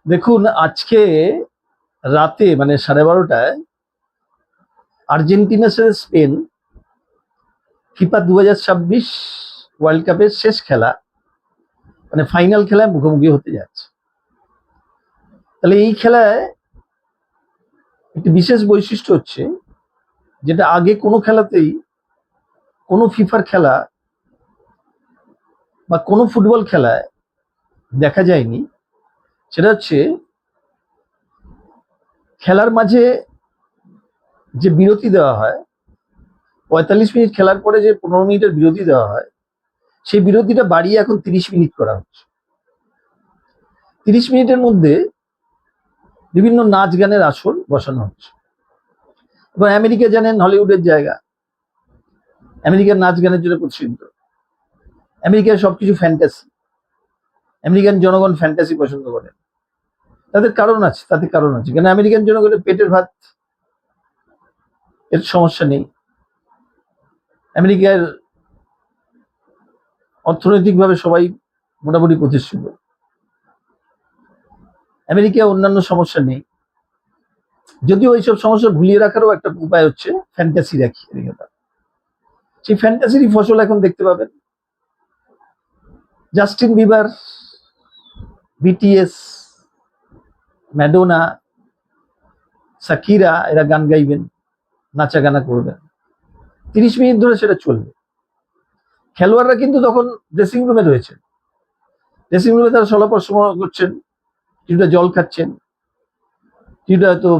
দেখুন, আজকে রাতে মানে 12:30টায় আর্জেন্টিনার সাথে স্পেন ফিফা 2026 ওয়ার্ল্ড কাপের শেষ খেলা, মানে ফাইনাল খেলায় মুখোমুখি হতে যাচ্ছে। তাহলে এই খেলায় একটি বিশেষ বৈশিষ্ট্য হচ্ছে, যেটা আগে কোনো খেলাতেই, কোনো ফিফার খেলা বা কোনো ফুটবল খেলায় দেখা যায়নি। সেটা হচ্ছে খেলার মাঝে যে বিরতি দেওয়া হয়, 45 মিনিট খেলার পরে যে 15 মিনিটের বিরতি দেওয়া হয়, সেই বিরতিটা বাড়িয়ে এখন 30 মিনিট করা হচ্ছে। 30 মিনিটের মধ্যে বিভিন্ন নাচ গানের আসর বসানো হচ্ছে। এবার আমেরিকা জানেন হলিউডের জায়গা, আমেরিকার নাচ গানের জন্য প্রসিদ্ধ। আমেরিকায় সবকিছু ফ্যান্টাসি, আমেরিকান জনগণ ফ্যান্টাসি পছন্দ করে। তাদের কারণ আছে, কেন আমেরিকান জনগণের পেটের ভাত এর সমস্যা নেই। আমেরিকার অর্থনৈতিকভাবে সবাই মোটামুটি প্রতিষ্ঠিত। আমেরিকায় অন্যান্য সমস্যা নেই, যদিও এইসব সমস্যা ভুলিয়ে রাখারও একটা উপায় হচ্ছে ফ্যান্টাসি রাখি। সেই ফ্যান্টাসিরই ফসল এখন দেখতে পাবেন। Justin Bieber, BTS, Madonna, Shakira এরা গান গাইবেন, নাচা গানা করবেন, 30 মিনিট ধরে সেটা চলবে। খেলোয়াড়রা কিন্তু তখন ড্রেসিং রুমে রয়েছে, ড্রেসিং রুমে তারা সলাপরামর্শ করছেন, কিছুটা জল খাচ্ছেন, কিছুটা হয়তো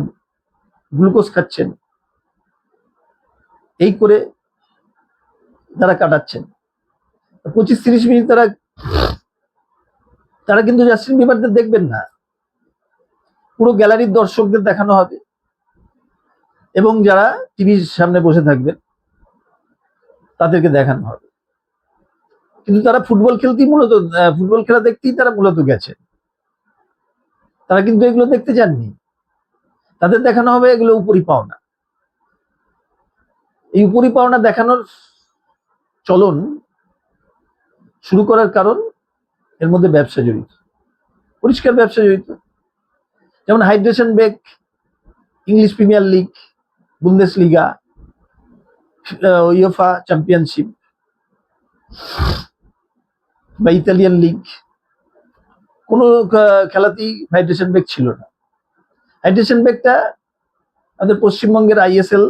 গ্লুকোজ খাচ্ছেন, এই করে তারা কাটাচ্ছেন 25-30 মিনিট। তারা কিন্তু জাস্টিন বিবারদের দেখবেন না, পুরো গ্যালারির দর্শকদের দেখানো হবে এবং যারা টিভির সামনে বসে থাকবেন তাদেরকে দেখানো হবে। কিন্তু তারা ফুটবল খেলা দেখতেই তারা মূলত গেছে, তারা কিন্তু এগুলো দেখতে যাননি। তাদের দেখানো হবে এগুলো উপরি পাওনা। এই উপরি পাওনা দেখানোর চলন শুরু করার কারণ, এর মধ্যে ব্যবসা জড়িত, পরিষ্কার ব্যবসা জড়িত। যেমন hydration break, English premier league, Bundesliga, UEFA championship বা ইতালিয়ান লিগ, কোনো খেলাতেই হাইড্রেশন ব্রেক ছিল না। হাইড্রেশন ব্রেকটা আমাদের পশ্চিমবঙ্গের আইএসএল,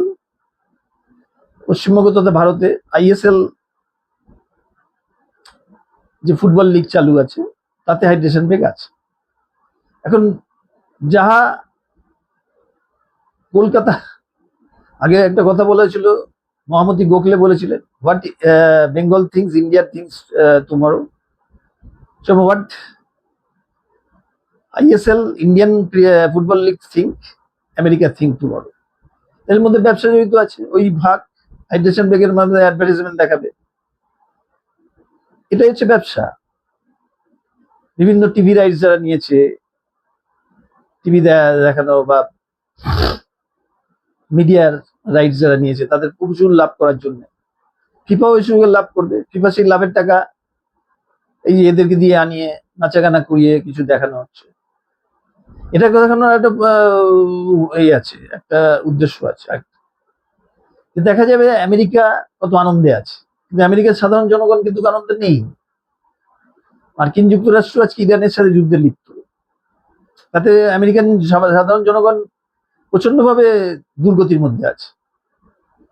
পশ্চিমবঙ্গ তথা ভারতে আইএসএল যে ফুটবল লিগ চালু আছে, তাতে হাইড্রেশন ব্রেক আছে। এখন যাহা কলকাতা, আগে একটা কথা বলেছিল মহামতি গোখলে, বলেছিলেন what Bengal things India things tomorrow, so what ISL Indian football league think America think tomorrow. এর মধ্যে ব্যবসা জড়িত আছে। ওই ভাগ হাইড্রেশন ব্রেকের মাধ্যমে অ্যাডভার্টাইজমেন্ট দেখাবে, এটাই হচ্ছে ব্যবসা। বিভিন্ন টিভি রাইটস যারা নিয়েছে, টিভি দেখানো বা মিডিয়ার রাইটস যারা নিয়েছে, তাদের প্রচুর লাভ করার জন্য ফিফা ওই সুযোগে লাভ করবে। ফিফা সেই লাভের টাকা এই এদেরকে দিয়ে আনিয়ে নাচা গানা করিয়ে কিছু দেখানো হচ্ছে। এটা দেখানোর একটা এই আছে, একটা উদ্দেশ্য আছে। দেখা যাবে আমেরিকা কত আনন্দে আছে, কিন্তু আমেরিকার সাধারণ জনগণ কিন্তু আনন্দে নেই। মার্কিন যুক্তরাষ্ট্র আজকে ইরানের সাথে যুদ্ধে লিপ্ত, তাতে আমেরিকান সাধারণ জনগণ প্রচন্ড ভাবে দুর্গতির মধ্যে আছে।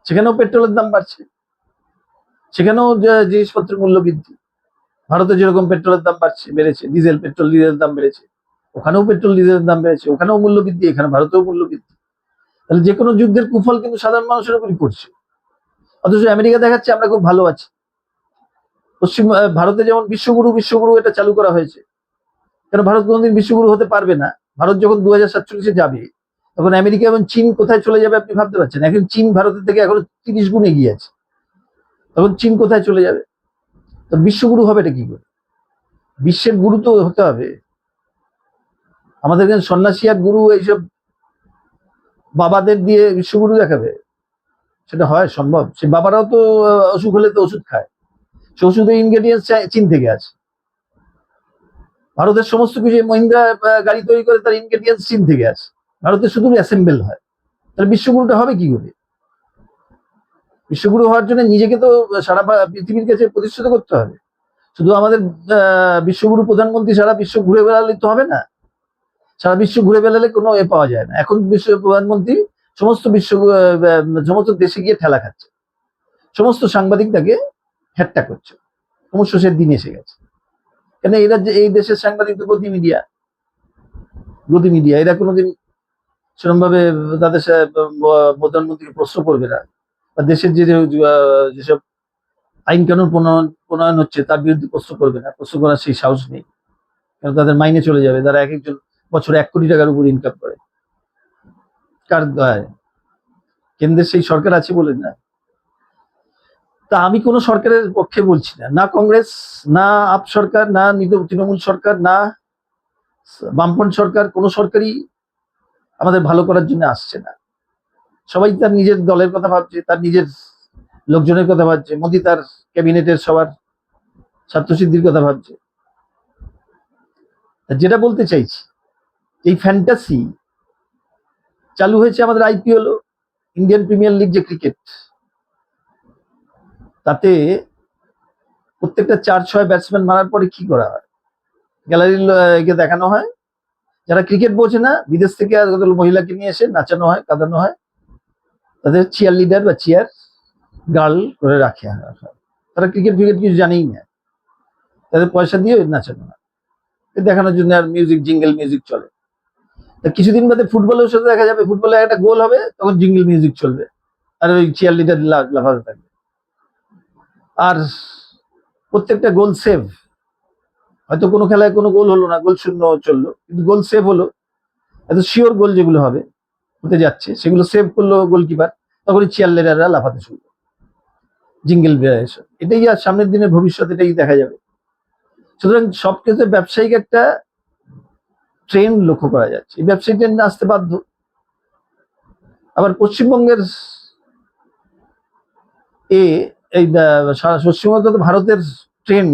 সেখানেও পেট্রোলের দাম বাড়ছে, সেখানেও জিনিসপত্রের মূল্য বৃদ্ধি। ভারতে যেরকম পেট্রোলের দাম বেড়েছে, পেট্রোল ডিজেলের দাম বেড়েছে, ওখানেও পেট্রোল ডিজেলের দাম বেড়েছে, ওখানেও মূল্য বৃদ্ধি, এখানে ভারতেও মূল্য বৃদ্ধি। তাহলে যে কোনো যুদ্ধের কুফল কিন্তু সাধারণ মানুষের উপরই পড়ছে। অথচ আমেরিকা দেখাচ্ছে আমরা খুব ভালো আছি। ভারতে যেমন বিশ্বগুরু এটা চালু করা হয়েছে, কেন ভারত কোনোদিন বিশ্বগুরু হতে পারবে না। ভারত যখন 2047-এ যাবে, তখন আমেরিকা এবং চীন কোথায় চলে যাবে আপনি ভাবতে পারছেন? এখন চীন ভারতের থেকে এখন 30 গুণ এগিয়ে আছে, তখন চীন কোথায় চলে যাবে? তো বিশ্বগুরু হবে এটা কি করে? বিশ্বের গুরু তো হতে হবে। আমাদের এখানে সন্ন্যাসী আর গুরু এইসব বাবাদের দিয়ে বিশ্বগুরু দেখাবে, সেটা হয় সম্ভব? সে বাবারাও তো অসুখ হলে তো ওষুধ খায়, সে ওষুধের ইনগ্রেডিয়েন্টস চীন থেকে আছে। ভারতের সমস্ত কিছু মহিন্দ্রা গাড়ি তৈরি করে তার ইনগ্রেডিয়েন্টস চীন থেকে আসে, ভারতে শুধু অ্যাসেম্বল হয়। তাহলে বিশ্বগুরুটা হবে কি করে? বিশ্বগুরু হওয়ার জন্য নিজেকে তো সারা পৃথিবীর কাছে প্রতিষ্ঠিত করতে হবে। শুধু আমাদের বিশ্বগুরু প্রধানমন্ত্রী সারা বিশ্ব ঘুরে বেড়ালে তো হবে না। সারা বিশ্ব ঘুরে বেড়ালে কোনো পাওয়া যায় না। এখন বিশ্ব প্রধানমন্ত্রী সমস্ত সমস্ত দেশে গিয়ে ঠেলা খাচ্ছে, সমস্ত সাংবাদিক তাকে ঠাট্টা করছে। ক্রমশ সে দিন এসে গেছে। কেন এরা যে এই দেশের সাংবাদিক তো গতি মিডিয়া, এরা কোনোদিন সেরকম ভাবে তাদের প্রধানমন্ত্রীকে প্রশ্ন করবে না, বা দেশের যেসব আইন কানুন প্রণয়ন হচ্ছে তার বিরুদ্ধে প্রশ্ন করবে না। প্রশ্ন করার সেই সাহস নেই, কারণ তাদের মাইনে চলে যাবে। তারা এক একজন বছরে 1 কোটি টাকার উপর ইনকাম করে। কার দয়ায়? কেন্দ্রের সেই সরকার আছে বলে না। তা আমি কোনো সরকারের পক্ষে বলছি না, না কংগ্রেস, না আপ সরকার, না তৃণমূল সরকার, না বামপন্থী সরকার, কোনো সরকারই আমাদের ভালো করার জন্য আসছে না। সবাই তার নিজের দলের কথা ভাবছে, তার নিজের লোকজনের কথা ভাবছে। মোদী তার ক্যাবিনেটের সবার স্বার্থসিদ্ধির কথা ভাবছে। যেটা বলতে চাইছি, এই ফ্যান্টাসি চালু হয়েছে আমাদের আইপিএল, ইন্ডিয়ান প্রিমিয়ার লিগ যে ক্রিকেট, তাতে প্রত্যেকটা 4-6 ব্যাটসম্যান মারার পরে কি করা হয়? গ্যালারিকে দেখানো হয়। যারা ক্রিকেট বোঝে না, বিদেশ থেকে মহিলাকে নিয়ে এসে নাচানো হয়, কাঁদানো হয়, তাদের চিয়ার লিডার বা চিয়ার গার্ল করে রাখে। তারা ক্রিকেট কিছু জানেই না, তাদের পয়সা দিয়ে নাচানো হয় দেখানোর জন্য। আর মিউজিক, জিঙ্গেল মিউজিক চলে। কিছুদিন বাদে ফুটবলের সাথে দেখা যাবে, ফুটবলে একটা গোল হবে, তখন জিঙ্গেল মিউজিক চলবে, আর ওই চিয়ার লিডার লাফাতে থাকবে। আর প্রত্যেকটা গোল সেভ, হয়তো কোনো খেলায় কোনো গোল হলো না, গোল শূন্য চললো, কিন্তু গোল সেভ হলো। এত শিওর গোল যেগুলো হতে যাচ্ছে, সেগুলো সেভ করলো গোলকিপার, তখন চিয়ার লিডাররা লাফাতে শুরু, জিঙ্গেল ভেরিয়েশন। এটাই আর সামনের দিনের ভবিষ্যৎ, এটাই দেখা যাবে। সুতরাং সবকিছু ব্যবসায়িক একটা ট্রেন্ড লক্ষ্য করা যাচ্ছে। এই ব্যবসায়িক ট্রেন্ড আসতে বাধ্য। আবার পশ্চিমবঙ্গের এই পশ্চিমবঙ্গ তো ভারতের ট্রেন্ড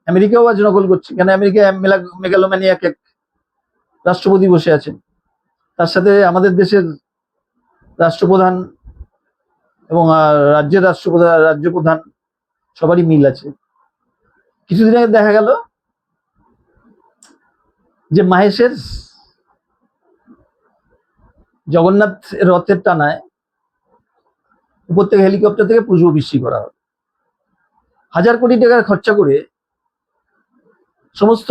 আমেরিকাও আজ নকল করছে। কেন? আমেরিকা মেগালোম্যানিয়াক এক রাষ্ট্রপতি বসে আছেন, তার সাথে আমাদের দেশের রাষ্ট্রপ্রধান এবং রাজ্যের রাজ্যপ্রধান সবারই মিল আছে। কিছুদিন আগে দেখা গেল যে মাহেশের জগন্নাথ রথের টানায় উপর থেকে হেলিকপ্টার থেকে পুষ্পবৃষ্টি করা হবে। 1000 কোটি টাকা খরচা করে সমস্ত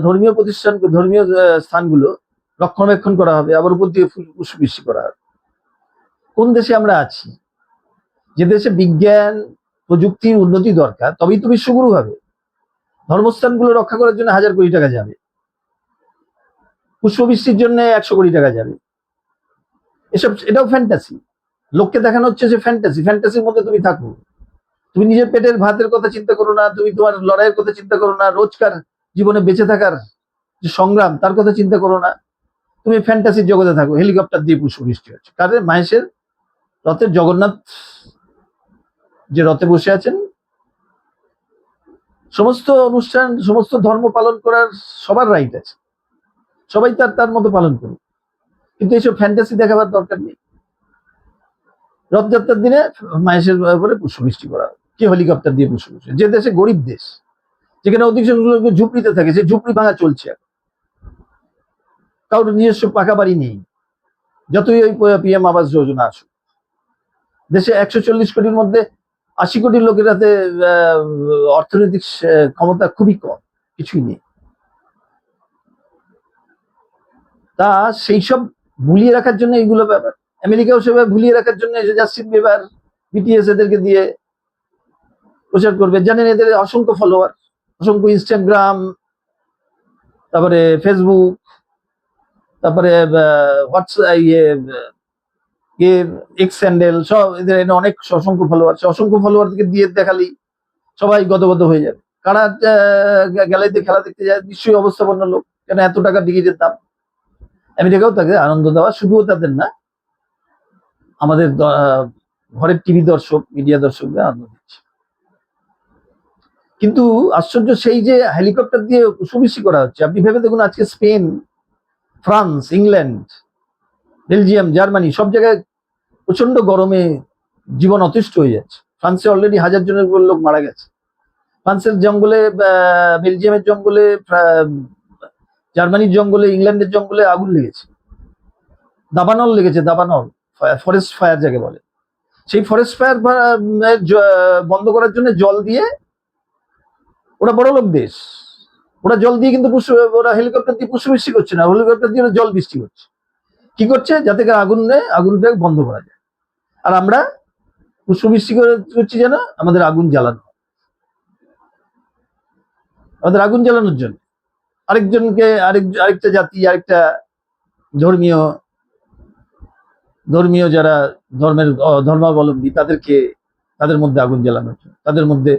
ধর্মীয় প্রতিষ্ঠান, ধর্মীয় স্থানগুলো রক্ষণাবেক্ষণ করা হবে, আবার উপর দিয়ে পুষ্পবৃষ্টি করা হবে। কোন দেশে আমরা আছি? যে দেশে বিজ্ঞান প্রযুক্তির উন্নতি দরকার, তবেই তো বিশ্বগুরু হবে। ধর্মস্থানগুলো রক্ষা করার জন্য 1000 কোটি টাকা যাবে, পুষ্পবৃষ্টির জন্য 100 কোটি টাকা যাবে। এটাও ফ্যান্টাসি। লোককে দেখানো হচ্ছে যে ফ্যান্টাসির মধ্যে তুমি থাকো। তুমি নিজের পেটের ভাতের কথা চিন্তা করো না, তুমি তোমার লড়াইয়ের কথা চিন্তা করো না, রোজকার জীবনে বেঁচে থাকার যে সংগ্রাম তার কথা চিন্তা করো না। তুমি ফ্যান্টাসির জগতে থাকো। হেলিকপ্টার দিয়ে পুষ্পবৃষ্টি হচ্ছে কাদের? মাহেশের রথের জগন্নাথ যে রথে বসে আছেন। সমস্ত অনুষ্ঠান, সমস্ত ধর্ম পালন করার সবার রাইট আছে, সবাই তার মতো পালন করুক, কিন্তু এইসব ফ্যান্টাসি দেখাবার দরকার নেই। রথযাত্রার দিনে মাহেশের উপরে পুষ্পবৃষ্টি করা, কি হেলিকপ্টার দিয়ে পুষ্পবৃষ্টি? যে দেশে গরিব দেশ, যেখানে অধিকাংশ লোক ঝুপড়িতে থাকে, সে ঝুপড়ি ভাঙা চলছে। কারোর নিজস্ব পাকা বাড়ি নেই, যতই ওই পিএম আবাস যোজনা আসুক। দেশে 140 কোটির মধ্যে 80 কোটি লোকের হাতে অর্থনৈতিক ক্ষমতা খুবই কম, কিছুই নেই। তা সেই সব ভুলিয়ে রাখার জন্য এইগুলো ব্যাপার। আমেরিকাও সেভাবে ভুলিয়ে রাখার জন্য জাস্টিন বিবার, বিটিএস এদেরকে দিয়ে প্রচার করবে। জানেন এদের অসংখ্য ফলোয়ার, অসংখ্য ইনস্টাগ্রাম, তারপরে ফেসবুক, তারপরে এক্স হ্যান্ডেল, সব এদের অনেক অসংখ্য ফলোয়ার। অসংখ্য ফলোয়ারকে দিয়ে দেখালি সবাই গদগদ হয়ে যাবে। কারা গ্যালারিতে খেলা দেখতে যায়? নিশ্চয়ই অবস্থাপন্ন লোক, কেন এত টাকা টিকিটের দাম। আমেরিকাও তাকে আনন্দ দেওয়া, শুধুও তাদের না, আমাদের ঘরের টিভি দর্শক, মিডিয়া দর্শকদের আনন্দ দিচ্ছে। কিন্তু আশ্চর্য সেই যে হেলিকপ্টার দিয়ে পশুবৃষ্টি করা হচ্ছে, আপনি ভেবে দেখুন আজকে Spain, France, England, Belgium, Germany সব জায়গায় প্রচন্ড গরমে জীবন অতিষ্ঠ হয়ে যাচ্ছে। ফ্রান্সে অলরেডি 1000 জনের উপর লোক মারা গেছে। ফ্রান্সের জঙ্গলে, বেলজিয়ামের জঙ্গলে, জার্মানির জঙ্গলে, ইংল্যান্ডের জঙ্গলে আগুন লেগেছে, দাবানল লেগেছে, দাবানল ফরেস্ট ফায়ার যাকে বলে। সেই ফরেস্ট ফায়ার বন্ধ করার জন্য জল দিয়ে, ওরা বড় লোক দেশ, ওরা জল দিয়ে কিন্তু ওরা হেলিকপ্টার দিয়ে পুষ্পবৃষ্টি করছে না, হেলিকপ্টার দিয়ে জল বৃষ্টি করছে। কি করছে? যাতে আগুনটাকে বন্ধ করা যায়। আর আমরা পুষ্পবৃষ্টি করছি যেন আমাদের আগুন জ্বালানো, আমাদের আগুন জ্বালানোর জন্য আরেকজনকে, আরেকটা জাতি, আরেকটা ধর্মীয় যারা ধর্মাবলম্বী তাদের মধ্যে আগুন জ্বালানোর জন্য, তাদের মধ্যে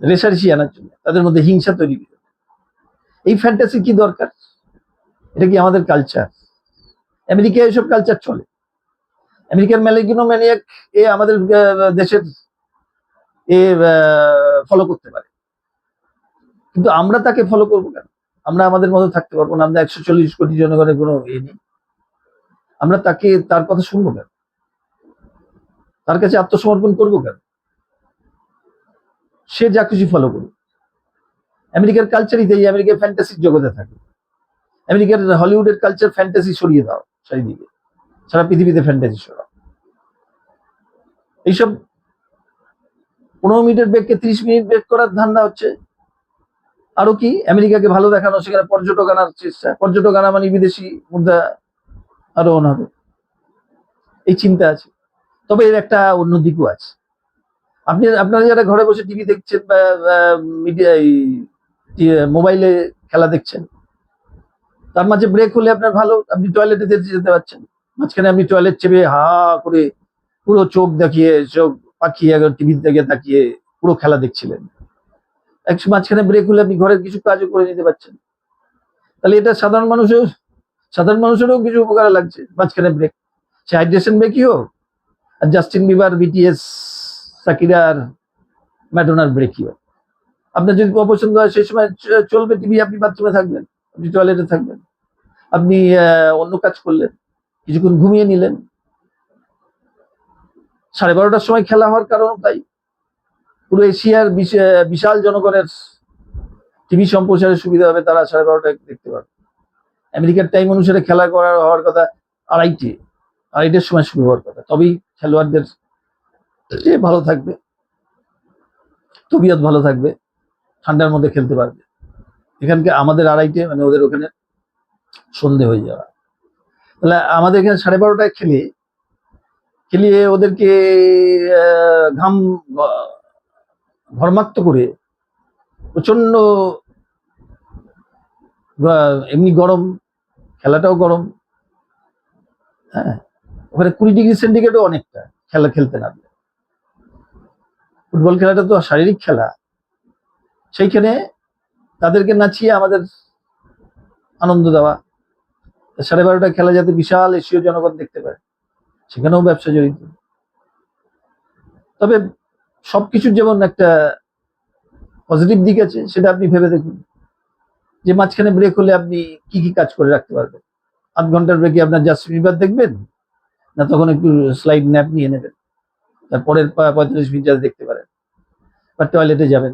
রেশারেশি আনার জন্য, তাদের মধ্যে হিংসা তৈরি করে। এই ফ্যান্টাসি কি দরকার? এটা কি আমাদের কালচার? আমেরিকায় এসব কালচার চলে। আমেরিকার ম্যানিয়াক আমাদের দেশের ফলো করতে পারে, কিন্তু আমরা তাকে ফলো করবো কেন? আমরা আমাদের মতো থাকতে পারবো না? আমরা 140 কোটি জনগণের কোনো নেই, আমরা তার কথা শুনবো কেন? তার কাছে আত্মসমর্পণ করবো কেন? সে যা কিছু ফলো করুক। আমেরিকার কালচারই তাই, আমেরিকার ফ্যান্টাসির জগতে থাকে। আমেরিকার হলিউডের কালচার, ফ্যান্টাসি সরিয়ে দাও চারিদিকে, সারা পৃথিবীতে ফ্যান্টাসি সরাও। এইসব 15 মিনিটের ব্রেককে 30 মিনিট ব্রেক করার ধান্দা হচ্ছে। আরো কি আমেরিকাকে ভালো দেখানো, সেখানে পর্যটক আনার চেষ্টা, পর্যটক আনা মানে বিদেশি মুদ্রা আরোহণ হবে, এই চিন্তা আছে। তবে এর একটা অন্য দিকও আছে। আপনারা যারা ঘরে বসে টিভি দেখছেন বা মিডিয়া, মোবাইলে খেলা দেখছেন, তার মাঝে ব্রেক হলে আপনার ভালো, আপনি টয়লেটে যেতে পারছেন। মাঝখানে আপনি টয়লেট চেপে হা করে পুরো চোখ পাকিয়ে টিভির দিকে তাকিয়ে পুরো খেলা দেখছিলেন। মাঝখানে ব্রেক হলে আপনি ঘরের কিছু কাজও করে নিতে পারছেন। তাহলে এটা সাধারণ মানুষেরও কিছু উপকার লাগছে মাঝখানে ব্রেক। সে হাইড্রেশন ব্রেকই হোক, আর জাস্টিন বিবার, বিটিএস, সাকিরার, ম্যাডোনার ব্রেকই হোক, আপনার যদি অপছন্দ হয় সেই সময় চলবে টিভি, আপনি বাথরুমে থাকবেন, আপনি টয়লেটে থাকবেন, আপনি অন্য কাজ করলেন, কিছুক্ষণ ঘুমিয়ে নিলেন। 12:30টার সময় খেলা হওয়ার কারণ তাই, পুরো এশিয়ার বিশাল জনগণের টিভি সম্প্রচারের সুবিধা হবে, তারা 12:30টায় দেখতে পাবে। আমেরিকার টাইম অনুসারে খেলা হওয়ার কথা 2:30টার সময় শুরু হওয়ার কথা, তবেই খেলোয়াড়দের ভালো থাকবে, তবিয়ত ভালো থাকবে, ঠান্ডার মধ্যে খেলতে পারবে। এখানকে আমাদের 2:30 মানে ওদের ওখানে সন্ধে হয়ে যাওয়া। তাহলে আমাদের এখানে 12:30টায় খেলিয়ে ওদেরকে ঘর্মাক্ত করে, প্রচন্ড এমনি গরম, খেলাটাও গরম, হ্যাঁ, ওখানে 20°C অনেকটা খেলা খেলতে নামলে। ফুটবল খেলাটা তো শারীরিক খেলা, সেইখানে তাদেরকে নাচিয়ে আমাদের আনন্দ দেওয়া। 12:30টায় খেলা যাতে বিশাল এশীয় জনগণ দেখতে পায়, সেখানেও ব্যবসা জড়িত। তবে সবকিছুর যেমন একটা পজিটিভ দিক আছে, সেটা আপনি ভেবে দেখুন যে মাঝখানে ব্রেক হলে আপনি কি কি কাজ করে রাখতে পারবেন। 8 ঘন্টার ব্রেকে আপনার জাস্টিন বিবার দেখবেন না, তখন একটু স্লাইড ন্যাপ নিয়ে নেবেন, তারপরের 45 মিনিট দেখতে পারেন, বা টয়লেটে যাবেন।